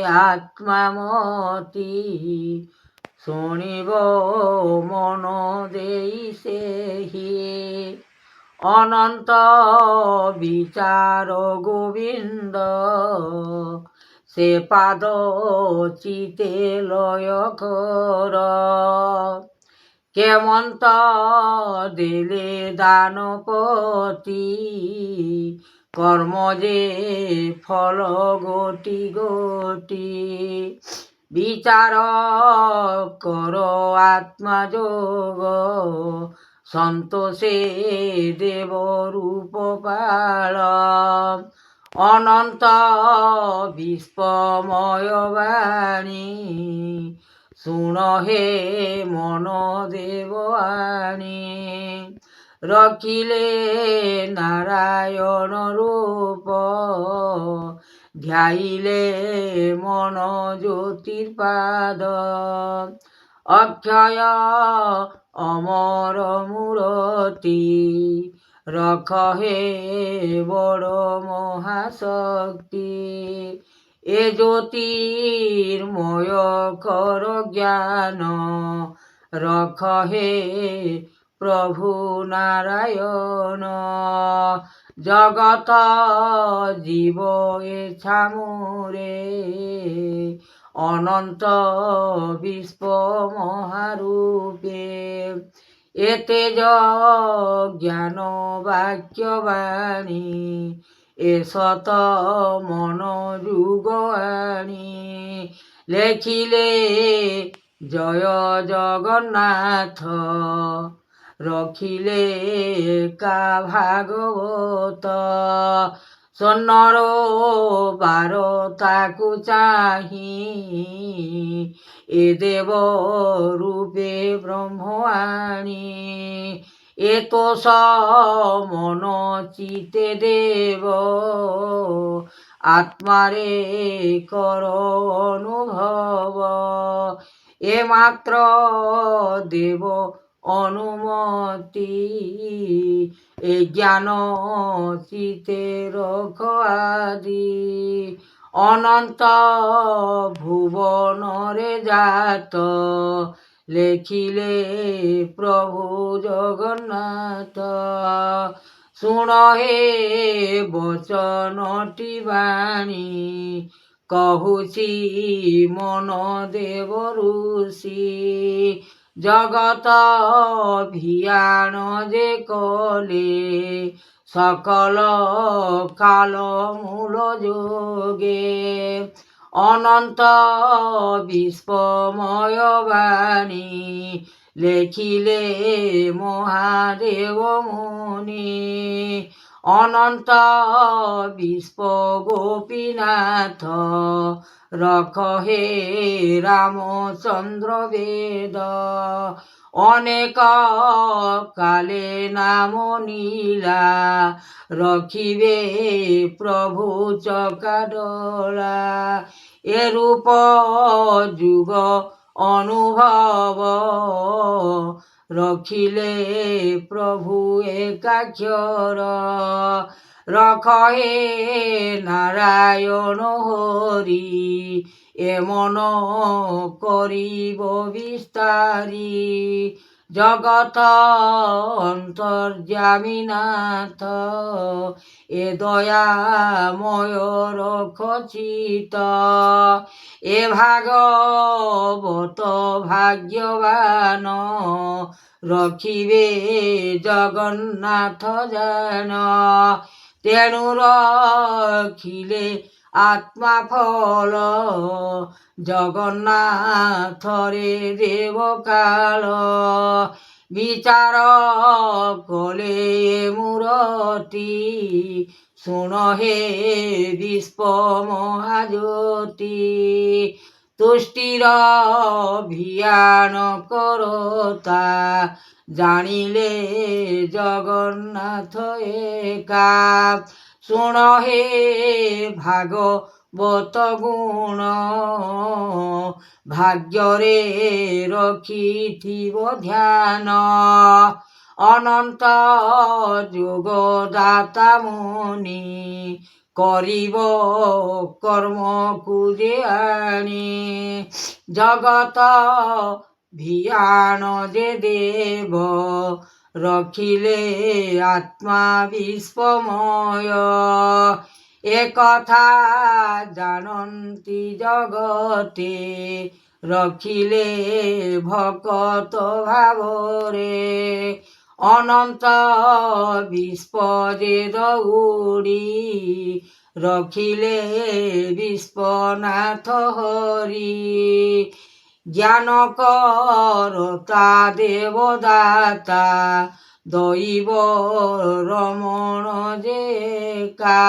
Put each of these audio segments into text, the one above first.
ଆତ୍ମାମତି ଶୁଣିବ ମନ ଦେଇ ସେହି ଅନନ୍ତ ବିଚାର ଗୋବିନ୍ଦ ସେ ପାଦ ଚିତେ ଲୟ କର କେମନ୍ତ ଦେଲେ ଦାନପତି কর্ম যে ফল গোটি গোটি বিচার কর আত্মাযোগ সন্তোষে দেব রূপ পাল অনন্ত বিশ্বময় বাণী শুণ হে মন দেব আণী রখিলে নারায়ণ রূপ ধ্যাইলে মন জ্যোতির্পাদ অক্ষয় অমর মূরতি রখ হে বড় মহাশক্তি এ জ্যোতির্ময় কর জ্ঞান রখ হে প্রভু নারায়ণ জগত জীব এছামরে অনন্ত বিশ্ব মহারূপে এতে জ্ঞান বাক্যবাণী এ শত মন যুগ আণী লেখিলে জয় জগন্নাথ রখিলে কা ভাগবত সন্নর বার তাকু চাহি এ দেব রূপে ব্রহ্মাণী এ তো মন চিতে দেব আত্মারে কর অনুভব এ মাত্র দেব অনুমতি এ জ্ঞান চিতে রখ আদি অনন্ত ভুবনরে জাত লেখিলে প্রভু জগন্নাথ শুণ হে বচনটি বাণী কহুছি মন দেব ঋষি জগত ভিয়াণ যে কলে সকল কাল মূল যোগে অনন্ত বিশ্বময় বাণী লেখিলে মহাদেব মুনি অনন্ত বিশ্ব গোপীনাথ রখ হে রামচন্দ্র বেদ অনেক কালে নাম নীলা রখিবে প্রভু চকাডলা এ রূপ যুগ অনুভব রখিলে প্রভু একাক্ষর রখ হে নারায়ণ হরি এ মন করিব বিস্তারি জগত অন্তর্যামিনাথ এ দয়াময় রখ চিত এ ভাগবত ভাগ্যবান রখিবে জগন্নাথ জান তেণু রখিলে আত্মা ফল জগন্নাথরে দেব কাল বিচার কলে মূরতি শুণ হে বিশ্ব মহাজ্যোতি তুষ্টির ভিয়ান করতা জানিলে জগন্নাথ একা শুণ হে ভাগবত গুণ ভাগ্যরে রখিথিব ধ্যান অনন্ত যোগদাতা মুনি କରିବ କର୍ମକୁ ଯେ ଆଣି ଜଗତ ଭିଆଣ ଯେ ଦେବ ରଖିଲେ ଆତ୍ମା ବିଶ୍ୱମୟ ଏକଥା ଜାଣନ୍ତି ଜଗତେ ରଖିଲେ ଭକତ ଭାବରେ ଅନନ୍ତ ବିଶ୍ୱ ଯେ ଦଉଡ଼ି ରଖିଲେ ବିଶ୍ୱନାଥ ହରି ଜ୍ଞାନ କରତା ଦେବଦାତା ଦୈବ ରମଣ ଯେ କା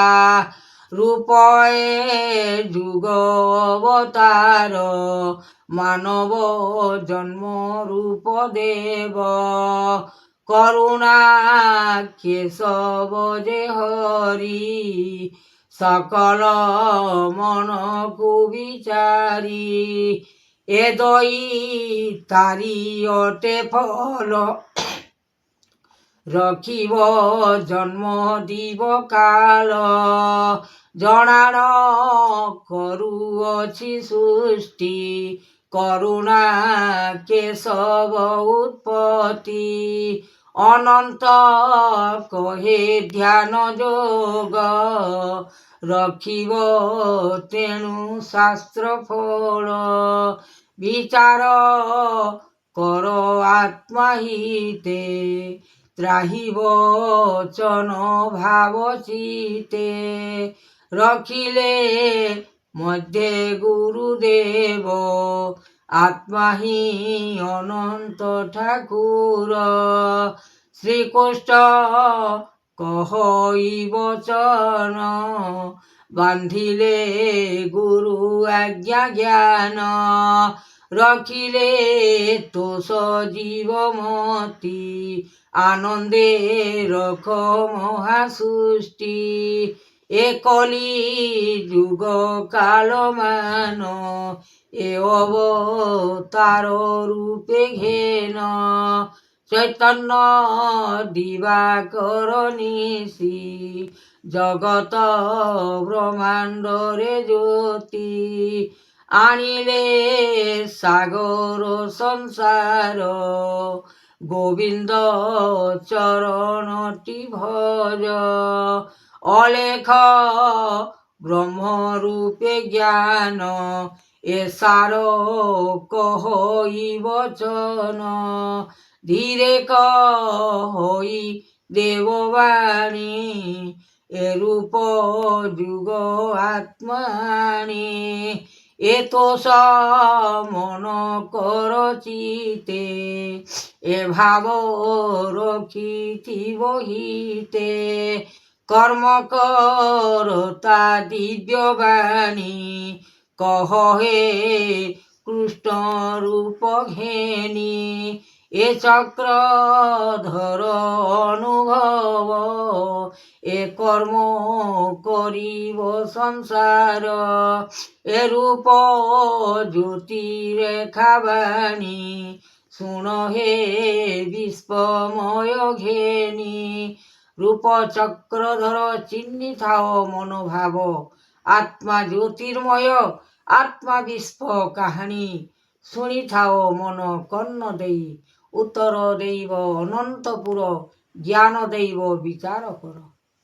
ରୂପଏ ଯୁଗ ଅବତାର ମାନବ ଜନ୍ମ ରୂପ ଦେବ କରୁଣା କେଶବ ଯେ ହରି সকল মনকু বিচারি এ দই তারি অটে ফল রখিব জন্ম দিব কাল জনাণ করুଅଛି সৃষ্টি করুণা কেশব উৎপত্তি ଅନନ୍ତ କହେ ଧ୍ୟାନ ଯୋଗ ରଖିବ ତେଣୁ ଶାସ୍ତ୍ର ଫଳ ବିଚାର କର ଆତ୍ମା ହିତେ ତ୍ରାହିବ ଚନ ଭାବ ଚିତେ ରଖିଲେ ମଧ୍ୟେ ଗୁରୁଦେବ আত্মা হি অনন্ত ঠাকুর শ্রীকৃষ্ণ কহই বচন বান্ধিলে গুরু আজ্ঞা জ্ঞান রখিলে তোষ জীবমতি আনন্দে রখ মহাসৃষ্টি এ কলি যুগ কালমান এ অবতার রূপে ঘেন চৈতন্য দিবাকর নিশি জগত ব্রহ্মাণ্ডরে জ্যোতি আনিলে সাগর সংসার গোবিন্দ চরণটি ভজ অলেখ ব্রহ্মরূপে জ্ঞান এসার কহই বচন ধীরে কহই দেববাণী এরূপ যুগ আত্মানি এতোষ মন কর চিতে এ ভাব রখিথিব হিতে কর্ম করতা দিব্যবাণী কহ হে কৃষ্ণ রূপ ঘেনি এ চক্রধর অনুভব এ কর্ম করিব সংসার এ রূপ জ্যোতি রেখা বাণী শুণ হে বিশ্বময় ঘেনি রূপ চক্রধর চিহ্নি থাও মনোভাব আত্মা জ্যোতির্ময় আত্মা বিশ্ব কাহাণী শুনি থাও মন কর্ণ দেই উত্তর দেব অনন্তপুর জ্ঞান দেব বিচার কর।